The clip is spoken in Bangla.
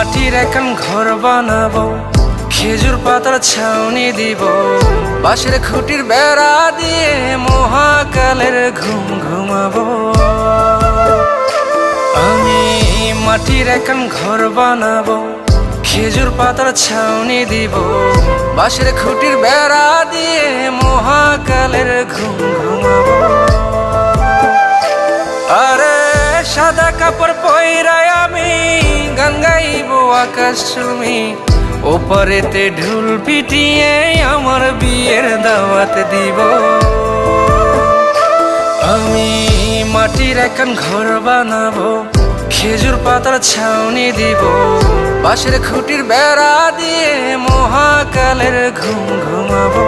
মাটির এখন ঘর বানাবো, খেজুর পাতার ছাউনি দিব, বাঁশের খুঁটির বেড়া দিয়ে মহাকালের ঘুম ঘুমাবো। আমি মাটির এখন ঘর বানাবো, খেজুর পাতার ছাউনি দিব, বাঁশের খুঁটির বেড়া দিয়ে মহাকালের ঘুম ঘুমাবো। আরে সাদা কাপড় পইরায় আমি গান গাইবো আকাশ চুমি, ওপারেতে ঢোল পিটিয়ে আমার বিয়ের দাওয়াত দিব। আমি মাটির এখন ঘর বানাবো, খেজুর পাতার ছাউনি দিব, বাঁশের খুঁটির বেড়া দিয়ে মহাকালের ঘুম ঘুমাবো।